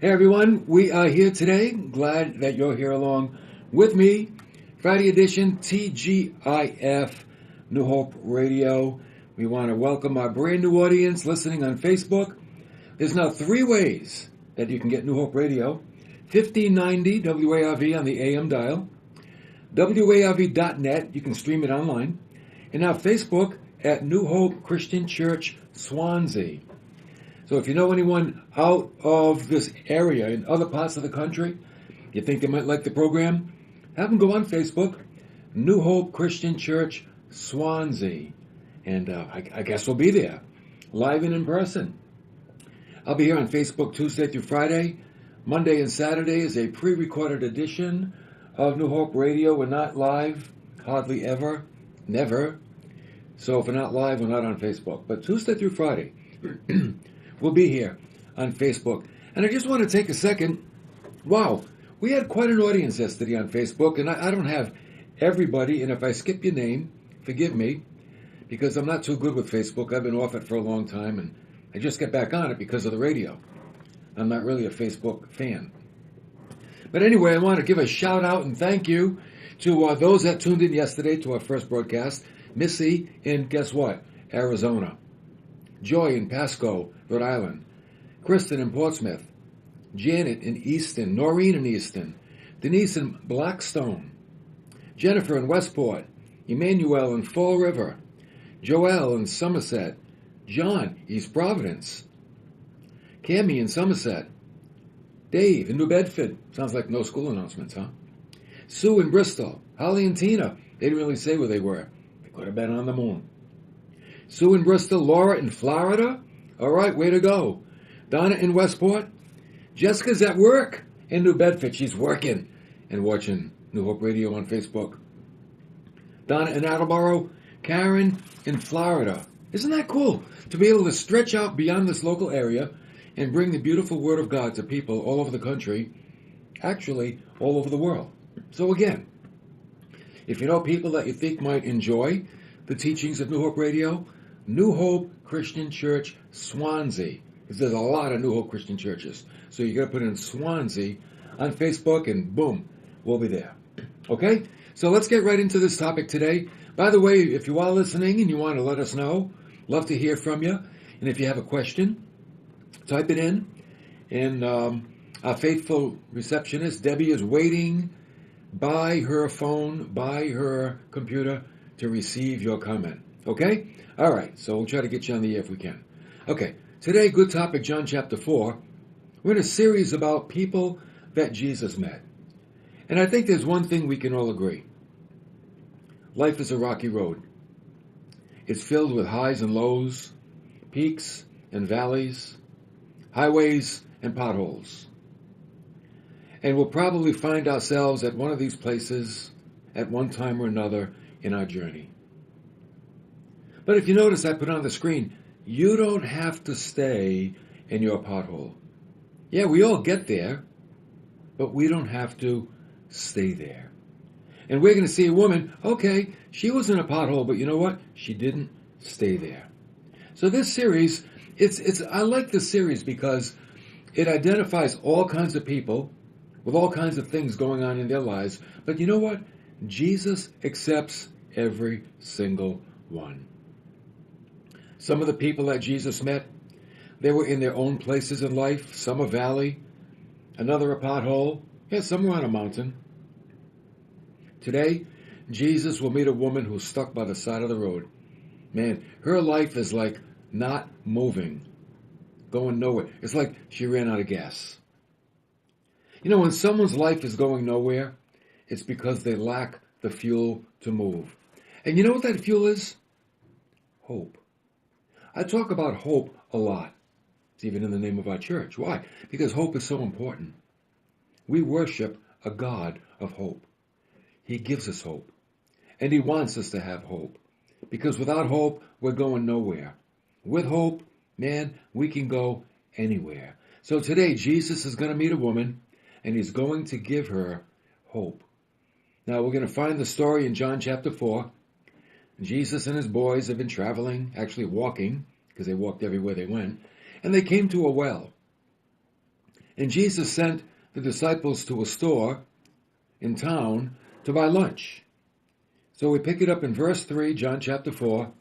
Hey everyone, we are here today. Glad that you're here along with me. Friday edition, TGIF, New Hope Radio. We want to welcome our brand new audience listening on Facebook. There's now 3 ways that you can get New Hope Radio. 1590 WARV on the AM dial. WARV.net, you can stream it online. And now Facebook at New Hope Christian Church, Swansea. So if you know anyone out of this area in other parts of the country, you think they might like the program, have them go on Facebook, New Hope Christian Church, Swansea. And I guess we'll be there, live and in person. I'll be here on Facebook Tuesday through Friday. Monday and Saturday is a pre-recorded edition of New Hope Radio. We're not live, hardly ever, never. So if we're not live, we're not on Facebook. But Tuesday through Friday, we'll be here on Facebook. And I just want to take a second. Wow, we had quite an audience yesterday on Facebook, and I don't have everybody, and if I skip your name, forgive me, because I'm not too good with Facebook. I've been off it for a long time, and I just get back on it because of the radio. I'm not really a Facebook fan. But anyway, I want to give a shout out and thank you to those that tuned in yesterday to our first broadcast. Missy in, guess what, Arizona. Joy in Pasco, Rhode Island. Kristen in Portsmouth. Janet in Easton. Noreen in Easton. Denise in Blackstone. Jennifer in Westport. Emmanuel in Fall River. Joelle in Somerset. John, East Providence. Cammie in Somerset. Dave in New Bedford. Sounds like no school announcements, huh? Sue in Bristol. Holly and Tina. They didn't really say where they were. They could have been on the moon. Sue in Bristol. Laura in Florida. All right, way to go. Donna in Westport. Jessica's at work in New Bedford. She's working and watching New Hope Radio on Facebook. Donna in Attleboro. Karen in Florida. Isn't that cool to be able to stretch out beyond this local area and bring the beautiful Word of God to people all over the country, actually all over the world? So again, if you know people that you think might enjoy the teachings of New Hope Radio, New Hope Christian Church, Swansea. Because there's a lot of New Hope Christian churches. So you got to put in Swansea on Facebook and boom, we'll be there. Okay? So let's get right into this topic today. By the way, if you are listening and you want to let us know, love to hear from you. And if you have a question, type it in. And our faithful receptionist, Debbie, is waiting by her phone, by her computer to receive your comment. Okay? All right. So we'll try to get you on the air if we can. Okay. Today, good topic, John chapter 4. We're in a series about people that Jesus met. And I think there's one thing we can all agree. Life is a rocky road. It's filled with highs and lows, peaks and valleys, highways and potholes. And we'll probably find ourselves at one of these places at one time or another in our journey. But if you notice, I put on the screen, you don't have to stay in your pothole. Yeah, we all get there, but we don't have to stay there. And we're going to see a woman, okay, she was in a pothole, but you know what? She didn't stay there. So this series, I like this series because it identifies all kinds of people with all kinds of things going on in their lives. But you know what? Jesus accepts every single one. Some of the people that Jesus met, they were in their own places in life. Some a valley, another a pothole. Yeah, some were on a mountain. Today, Jesus will meet a woman who's stuck by the side of the road. Man, her life is like not moving, going nowhere. It's like she ran out of gas. You know, when someone's life is going nowhere, it's because they lack the fuel to move. And you know what that fuel is? Hope. I talk about hope a lot. It's even in the name of our church. Why? Because hope is so important. We worship a God of hope. He gives us hope. And He wants us to have hope. Because without hope, we're going nowhere. With hope, man, we can go anywhere. So today, Jesus is going to meet a woman, and He's going to give her hope. Now, we're going to find the story in John chapter 4. Jesus and his boys have been traveling, actually walking, because they walked everywhere they went, and they came to a well. And Jesus sent the disciples to a store in town to buy lunch. So we pick it up in verse 3, John chapter 4.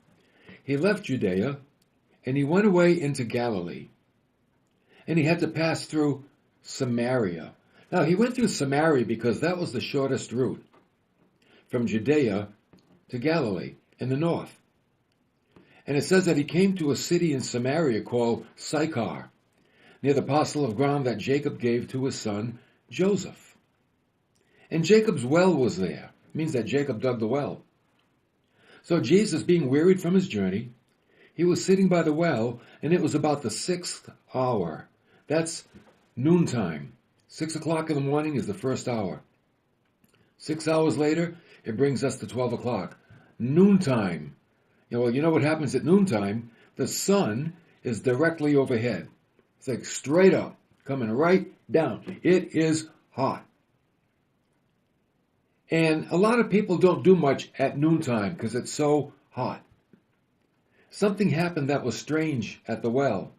He left Judea, and he went away into Galilee. And he had to pass through Samaria. Now, he went through Samaria because that was the shortest route from Judea to Galilee in the north. And it says that he came to a city in Samaria called Sychar, near the parcel of ground that Jacob gave to his son Joseph. And Jacob's well was there. It means that Jacob dug the well. So Jesus, being wearied from his journey, he was sitting by the well, and it was about the 6th hour. That's noontime. 6 o'clock in the morning is the first hour. 6 hours later, it brings us to 12 o'clock. Noontime. Well, you know what happens at noontime? The sun is directly overhead. It's like straight up, coming right down. It is hot. And a lot of people don't do much at noontime because it's so hot. Something happened that was strange at the well.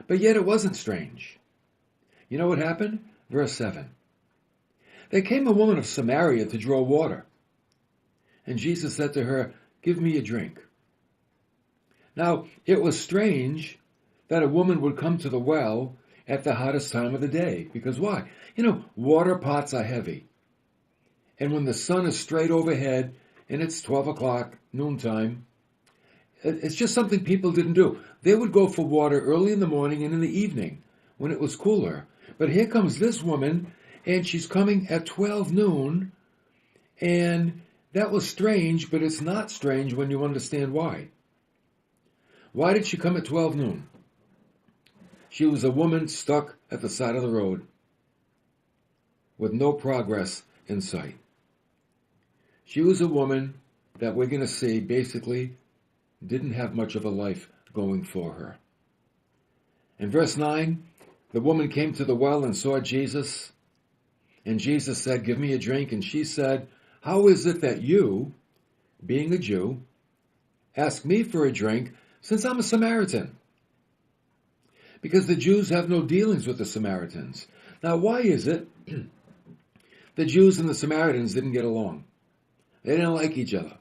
But yet it wasn't strange. You know what happened? Verse 7. There came a woman of Samaria to draw water. And Jesus said to her, "Give me a drink." Now, it was strange that a woman would come to the well at the hottest time of the day. Because why? Water pots are heavy. And when the sun is straight overhead and it's 12 o'clock, noontime, it's just something people didn't do. They would go for water early in the morning and in the evening when it was cooler. But here comes this woman, and she's coming at 12 noon, and that was strange, but it's not strange when you understand why. Why did she come at 12 noon? She was a woman stuck at the side of the road with no progress in sight. She was a woman that we're going to see basically didn't have much of a life going for her. In verse 9, the woman came to the well and saw Jesus, and Jesus said, "Give me a drink." And she said, "How is it that you, being a Jew, ask me for a drink since I'm a Samaritan?" Because the Jews have no dealings with the Samaritans. Now, why is it the Jews and the Samaritans didn't get along? They didn't like each other.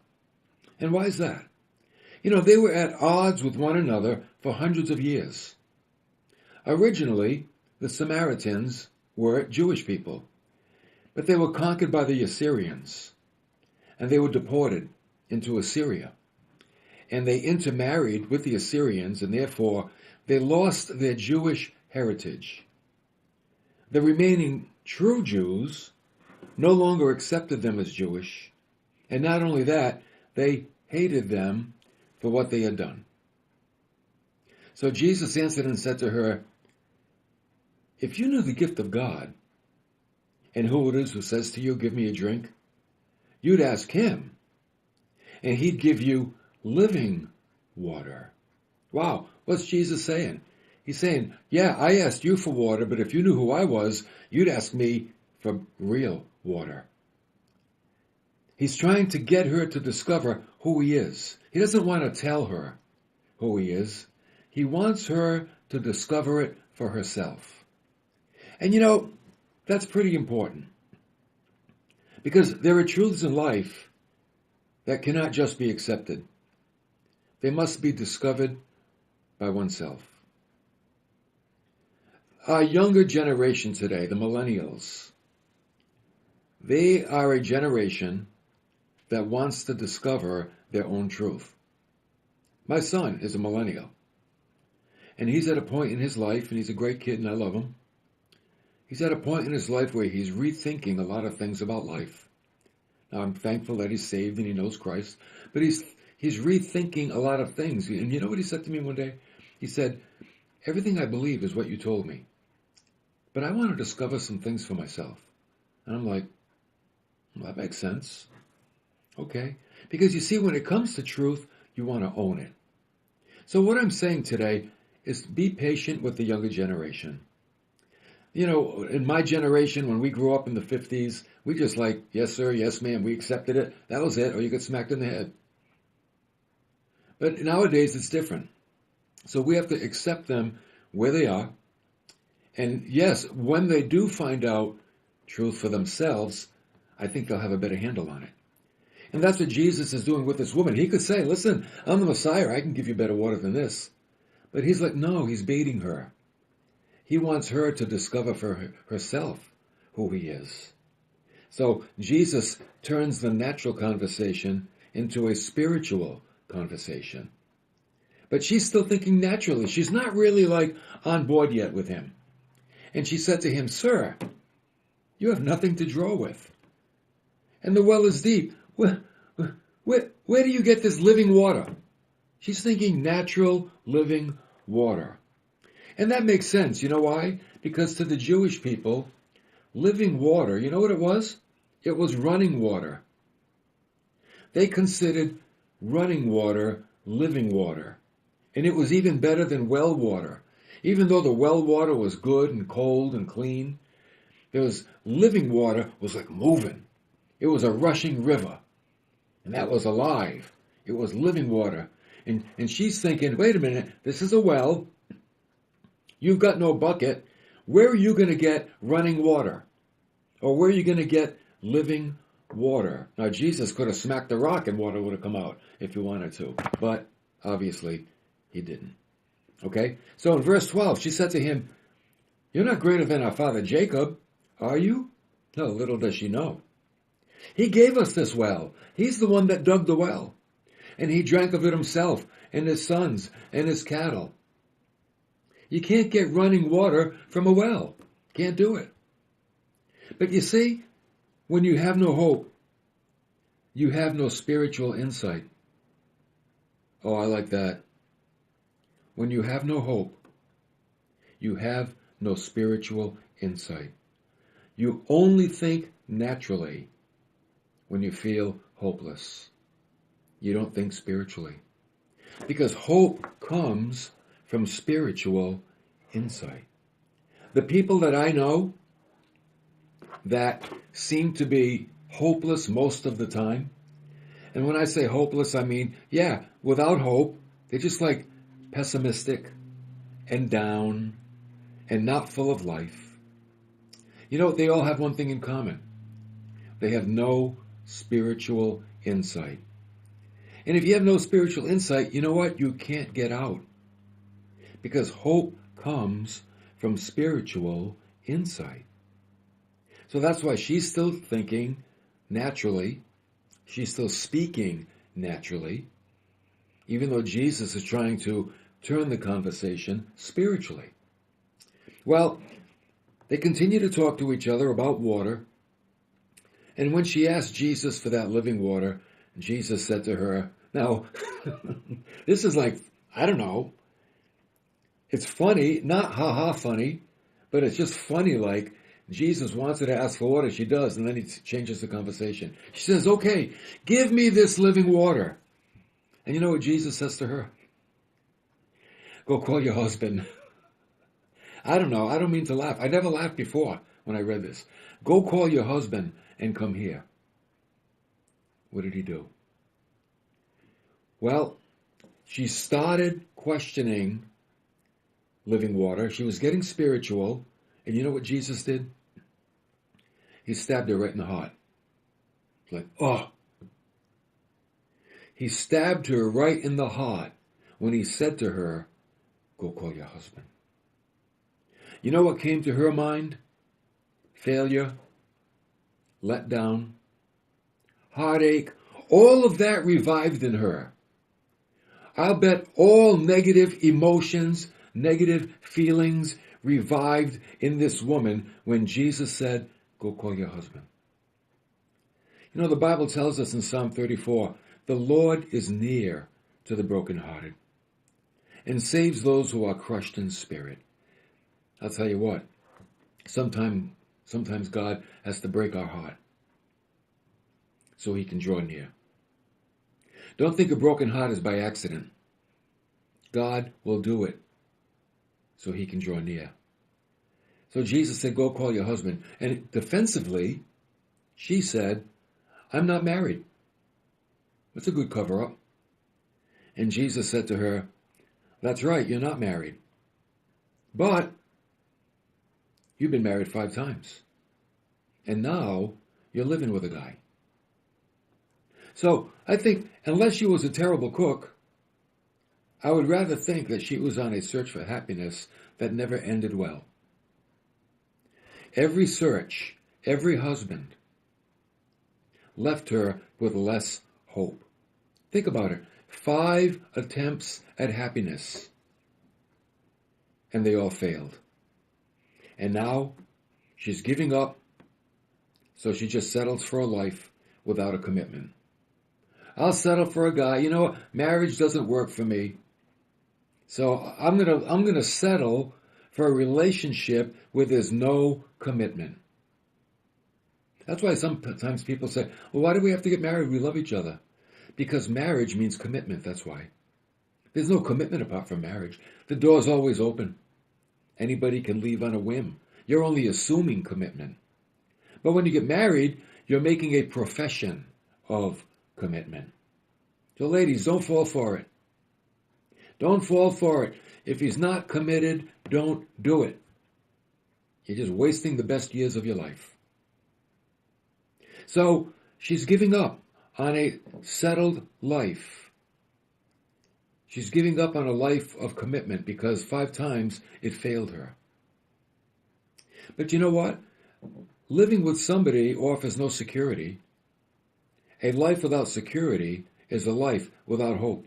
And why is that? They were at odds with one another for hundreds of years. Originally, the Samaritans were Jewish people, but they were conquered by the Assyrians, and they were deported into Assyria. And they intermarried with the Assyrians, and therefore they lost their Jewish heritage. The remaining true Jews no longer accepted them as Jewish, and not only that, they hated them for what they had done. So Jesus answered and said to her, "If you knew the gift of God, and who it is who says to you, 'Give me a drink,' you'd ask him, and he'd give you living water." Wow, what's Jesus saying? He's saying, yeah, I asked you for water, but if you knew who I was, you'd ask me for real water. He's trying to get her to discover who he is. He doesn't want to tell her who he is. He wants her to discover it for herself. And that's pretty important. Because there are truths in life that cannot just be accepted. They must be discovered by oneself. Our younger generation today, the millennials, they are a generation that wants to discover their own truth. My son is a millennial, and he's at a point in his life, and he's a great kid, and I love him. He's at a point in his life where he's rethinking a lot of things about life. Now, I'm thankful that he's saved and he knows Christ, but he's rethinking a lot of things. And you know what he said to me one day? He said, "Everything I believe is what you told me, but I want to discover some things for myself." And I'm like, well, that makes sense. Okay. Because you see, when it comes to truth, you want to own it. So what I'm saying today is be patient with the younger generation. In my generation, when we grew up in the 50s, we just like, yes, sir, yes, ma'am, we accepted it. That was it, or you get smacked in the head. But nowadays, it's different. So we have to accept them where they are And yes, when they do find out truth for themselves, I think they'll have a better handle on it. And that's what Jesus is doing with this woman. He could say, listen, I'm the Messiah. I can give you better water than this. But he's like, no, he's baiting her. He wants her to discover for herself who he is. So Jesus turns the natural conversation into a spiritual conversation. But she's still thinking naturally. She's not really like on board yet with him. And she said to him, Sir, you have nothing to draw with. And the well is deep. Where do you get this living water? She's thinking natural living water. And that makes sense. You know why? Because to the Jewish people, living water, you know what it was? It was running water. They considered running water living water. And it was even better than well water. Even though the well water was good and cold and clean, living water was like moving. It was a rushing river. And that was alive. It was living water. And she's thinking, wait a minute, this is a well. You've got no bucket. Where are you going to get running water? Or where are you going to get living water? Now, Jesus could have smacked the rock and water would have come out if he wanted to. But obviously, he didn't. Okay? So in verse 12, she said to him, you're not greater than our father Jacob, are you? No, little does she know. He gave us this well. He's the one that dug the well. And he drank of it himself and his sons and his cattle. You can't get running water from a well. Can't do it. But you see, when you have no hope, you have no spiritual insight. Oh, I like that. When you have no hope, you have no spiritual insight. You only think naturally when you feel hopeless. You don't think spiritually. Because hope comes from spiritual insight. The people that I know that seem to be hopeless most of the time, and when I say hopeless, I mean, without hope, they're just like pessimistic and down and not full of life. You know, they all have one thing in common. They have no spiritual insight. And if you have no spiritual insight, you know what? You can't get out. Because hope comes from spiritual insight. So that's why she's still thinking naturally. She's still speaking naturally. Even though Jesus is trying to turn the conversation spiritually. Well, they continue to talk to each other about water. And when she asked Jesus for that living water, Jesus said to her, now, this is like, I don't know, it's funny, not ha-ha funny, but it's just funny like Jesus wants her to ask for water, she does, and then he changes the conversation. She says, okay, give me this living water. And you know what Jesus says to her? Go call your husband. I don't know, I don't mean to laugh. I never laughed before when I read this. Go call your husband and come here. What did he do? Well, she started questioning living water. She was getting spiritual. And you know what Jesus did? He stabbed her right in the heart. Like, oh. He stabbed her right in the heart when he said to her, go call your husband. You know what came to her mind? Failure, let down, heartache, all of that revived in her. I'll bet all negative emotions, negative feelings revived in this woman when Jesus said, go call your husband. You know, the Bible tells us in Psalm 34, the Lord is near to the brokenhearted and saves those who are crushed in spirit. I'll tell you what, sometimes God has to break our heart so he can draw near. Don't think a broken heart is by accident. God will do it so he can draw near. So Jesus said, go call your husband. And defensively, she said, I'm not married. That's a good cover-up. And Jesus said to her, that's right, you're not married. But You've been married 5 times. And now you're living with a guy. So I think unless she was a terrible cook, I would rather think that she was on a search for happiness that never ended well. Every search, every husband left her with less hope. Think about it. 5 attempts at happiness, and they all failed. And now she's giving up, so she just settles for a life without a commitment. I'll settle for a guy. You know what? Marriage doesn't work for me. So I'm gonna settle for a relationship where there's no commitment. That's why sometimes people say, well, why do we have to get married? We love each other. Because marriage means commitment, that's why. There's no commitment apart from marriage. The door's always open. Anybody can leave on a whim. You're only assuming commitment. But when you get married, you're making a profession of commitment. So ladies, don't fall for it. Don't fall for it. If he's not committed, don't do it. You're just wasting the best years of your life. So she's giving up on a settled life. She's giving up on a life of commitment because 5 times it failed her. But you know what? Living with somebody offers no security. A life without security is a life without hope.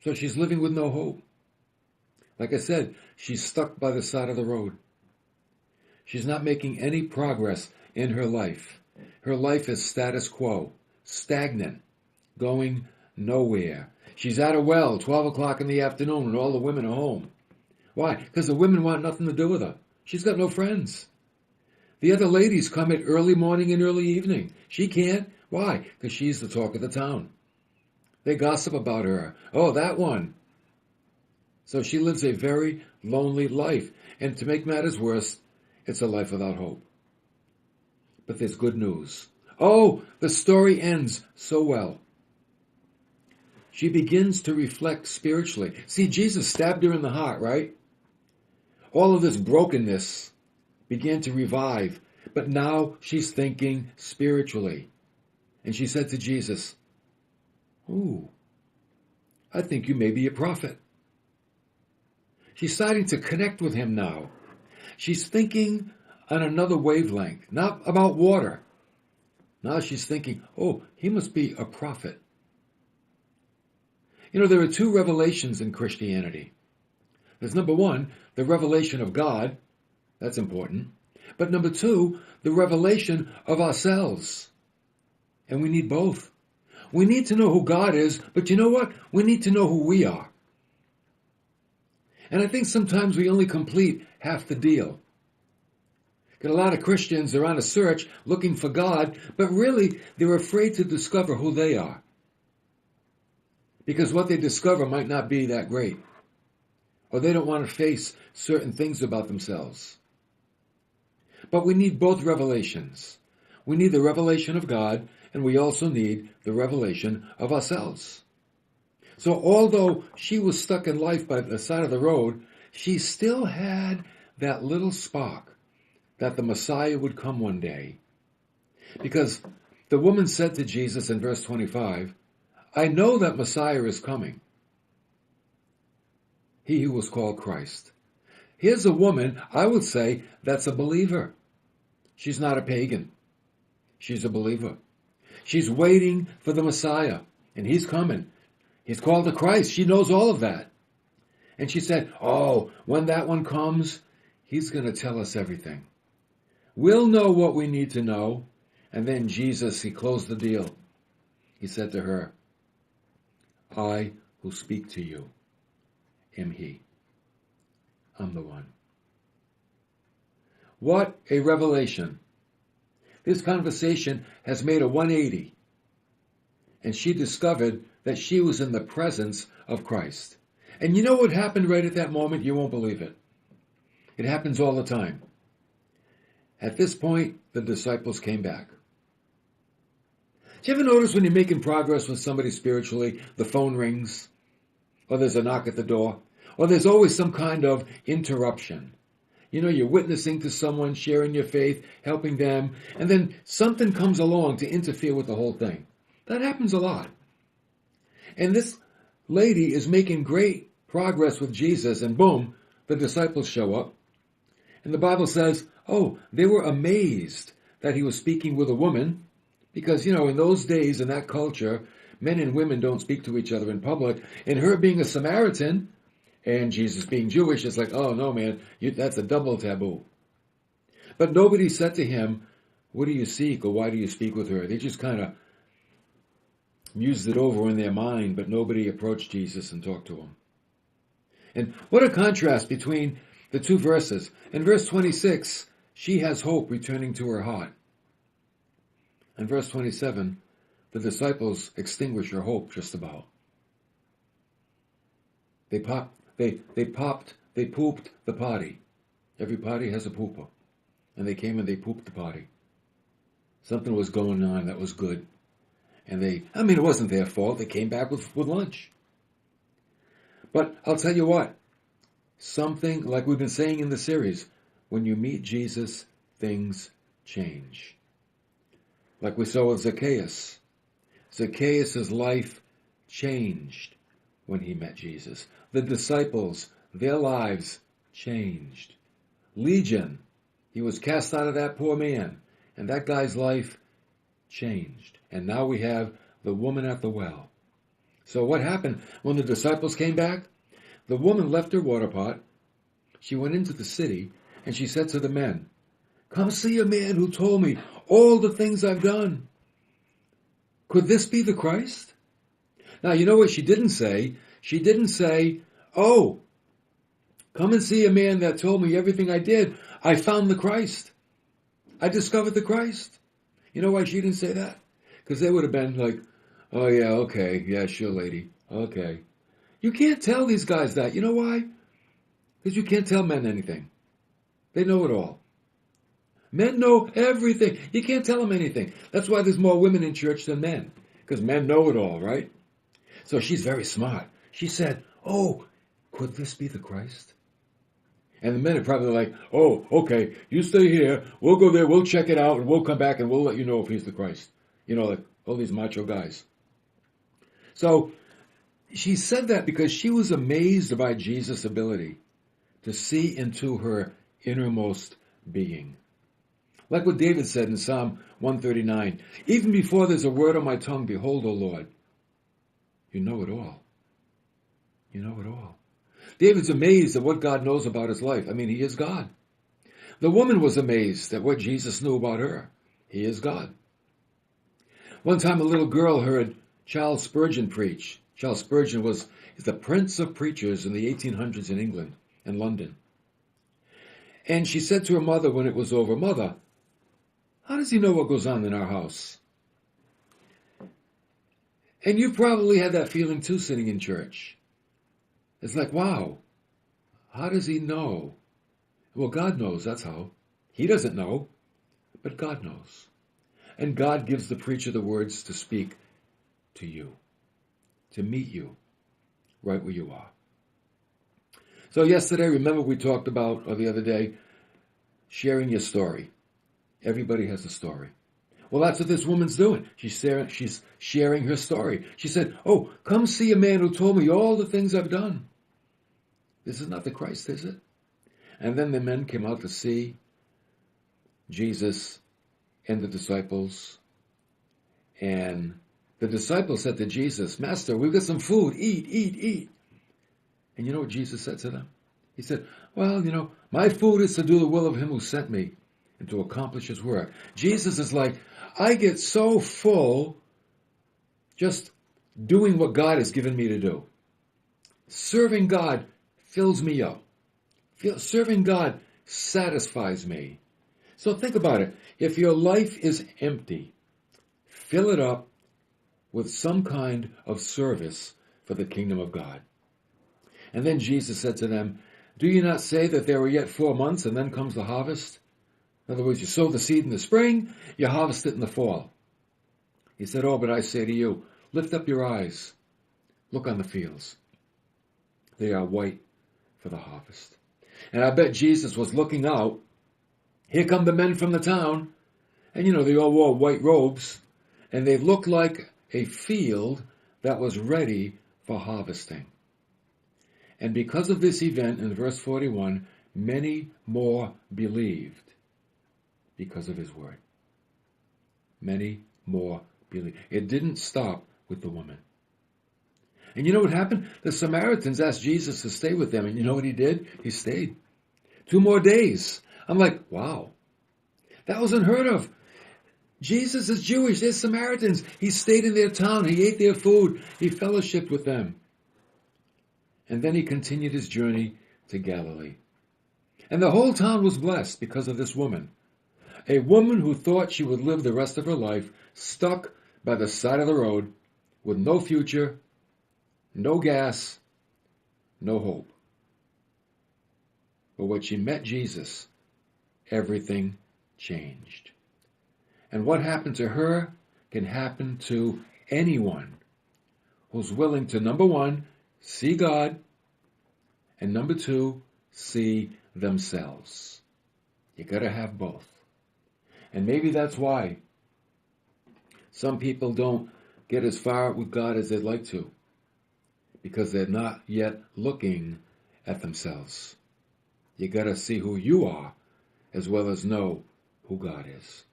So she's living with no hope. Like I said, she's stuck by the side of the road. She's not making any progress in her life. Her life is status quo, stagnant, going nowhere. She's at a well, 12 o'clock in the afternoon, and all the women are home. Why? Because the women want nothing to do with her. She's got no friends. The other ladies come at early morning and early evening. She can't. Why? Because she's the talk of the town. They gossip about her. Oh, that one. So she lives a very lonely life. And to make matters worse, it's a life without hope. But there's good news. Oh, the story ends so well. She begins to reflect spiritually. See, Jesus stabbed her in the heart, right? All of this brokenness began to revive. But now she's thinking spiritually. And she said to Jesus, "Ooh, I think you may be a prophet." She's starting to connect with him now. She's thinking on another wavelength, not about water. Now she's thinking, oh, he must be a prophet. You know, there are 2 revelations in Christianity. There's number 1, the revelation of God. That's important. But number 2, the revelation of ourselves. And we need both. We need to know who God is, but you know what? We need to know who we are. And I think sometimes we only complete half the deal. Got a lot of Christians, they're on a search looking for God, but really they're afraid to discover who they are. Because what they discover might not be that great. Or they don't want to face certain things about themselves. But we need both revelations. We need the revelation of God, and we also need the revelation of ourselves. So although she was stuck in life by the side of the road, she still had that little spark that the Messiah would come one day. Because the woman said to Jesus in verse 25, "I know that Messiah is coming, he who was called Christ." Here's a woman, I would say, that's a believer. She's not a pagan. She's a believer. She's waiting for the Messiah, and he's coming. He's called the Christ. She knows all of that. And she said, oh, when that one comes, he's going to tell us everything. We'll know what we need to know. And then Jesus, he closed the deal. He said to her, "I who speak to you am he. I'm the one." What a revelation. This conversation has made a 180. And she discovered that she was in the presence of Christ. And you know what happened right at that moment? You won't believe it. It happens all the time. At this point, the disciples came back. Do you ever notice when you're making progress with somebody spiritually, the phone rings, or there's a knock at the door, or there's always some kind of interruption? You know, you're witnessing to someone, sharing your faith, helping them, and then something comes along to interfere with the whole thing. That happens a lot. And this lady is making great progress with Jesus, and boom, the disciples show up. And the Bible says, oh, they were amazed that he was speaking with a woman, because, you know, in those days, in that culture, men and women don't speak to each other in public. And her being a Samaritan, and Jesus being Jewish, it's like, oh no, man, that's a double taboo. But nobody said to him, what do you seek, or why do you speak with her? They just kind of mused it over in their mind, but nobody approached Jesus and talked to him. And what a contrast between the two verses. In verse 26, she has hope returning to her heart. In verse 27, the disciples extinguish her hope just about. They pooped the potty. Every potty has a pooper. And they came and they pooped the potty. Something was going on that was good. And it wasn't their fault. They came back with lunch. But I'll tell you what, something like we've been saying in the series, when you meet Jesus, things change. Like we saw with Zacchaeus. Zacchaeus' life changed when he met Jesus. The disciples, their lives changed. Legion, he was cast out of that poor man, and that guy's life changed. And now we have the woman at the well. So what happened when the disciples came back? The woman left her water pot. She went into the city, and she said to the men, come see a man who told me all the things I've done. Could this be the Christ? Now, you know what she didn't say? She didn't say, oh, come and see a man that told me everything I did. I found the Christ. I discovered the Christ. You know why she didn't say that? Because they would have been like, oh yeah, okay, yeah, sure, lady, okay. You can't tell these guys that. You know why? Because you can't tell men anything. They know it all. Men know everything. You can't tell them anything. That's why there's more women in church than men. Because men know it all, right? So she's very smart. She said, oh, could this be the Christ? And the men are probably like, oh, okay, you stay here. We'll go there. We'll check it out. And we'll come back and we'll let you know if he's the Christ. You know, like all these macho guys. So she said that because she was amazed by Jesus' ability to see into her innermost being. Like what David said in Psalm 139, even before there's a word on my tongue, behold, O Lord, you know it all. You know it all. David's amazed at what God knows about his life. I mean, he is God. The woman was amazed at what Jesus knew about her. He is God. One time a little girl heard Charles Spurgeon preach. Charles Spurgeon is the prince of preachers in the 1800s in England and London. And she said to her mother when it was over, Mother, how does he know what goes on in our house? And you probably had that feeling too sitting in church. It's like, wow, how does he know? Well, God knows, that's how. He doesn't know, but God knows. And God gives the preacher the words to speak to you, to meet you right where you are. So yesterday, remember we talked about, or the other day, sharing your story. Everybody has a story. Well, that's what this woman's doing. She's sharing her story. She said, oh, come see a man who told me all the things I've done. This is not the Christ, is it? And then the men came out to see Jesus and the disciples. And the disciples said to Jesus, Master, we've got some food. Eat, eat, eat. And you know what Jesus said to them? He said, well, you know, my food is to do the will of him who sent me and to accomplish his work. Jesus is like, I get so full just doing what God has given me to do. Serving God fills me up. Serving God satisfies me. So think about it. If your life is empty, fill it up with some kind of service for the kingdom of God. And then Jesus said to them, do you not say that there are yet 4 months and then comes the harvest? In other words, you sow the seed in the spring, you harvest it in the fall. He said, oh, but I say to you, lift up your eyes, look on the fields. They are white for the harvest. And I bet Jesus was looking out. Here come the men from the town. And they all wore white robes. And they looked like a field that was ready for harvesting. And because of this event in verse 41, many more believed because of his word. Many more believed. It didn't stop with the woman. And you know what happened? The Samaritans asked Jesus to stay with them. And you know what he did? He stayed. 2 more days. I'm like, wow. That was unheard of. Jesus is Jewish. They're Samaritans. He stayed in their town. He ate their food. He fellowshiped with them. And then he continued his journey to Galilee. And the whole town was blessed because of this woman. A woman who thought she would live the rest of her life stuck by the side of the road with no future, no gas, no hope. But when she met Jesus, everything changed. And what happened to her can happen to anyone who's willing to, number one, see God, and number two, see themselves. You got to have both. And maybe that's why some people don't get as far with God as they'd like to, because they're not yet looking at themselves. You got to see who you are as well as know who God is.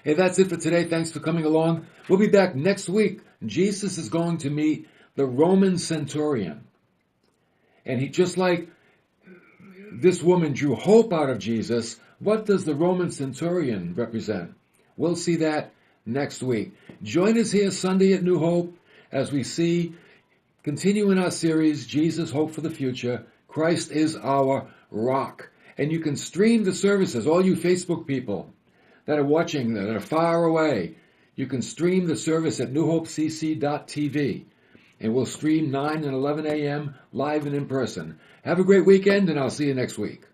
Hey, that's it for today. Thanks for coming along. We'll be back next week. Jesus is going to meet the Roman centurion. And he, just like this woman drew hope out of Jesus, what does the Roman centurion represent? We'll see that next week. Join us here Sunday at New Hope as we continue in our series, Jesus, Hope for the Future. Christ is our rock. And you can stream the services, all you Facebook people that are watching, that are far away. You can stream the service at newhopecc.tv. And we'll stream 9 and 11 a.m. live and in person. Have a great weekend, and I'll see you next week.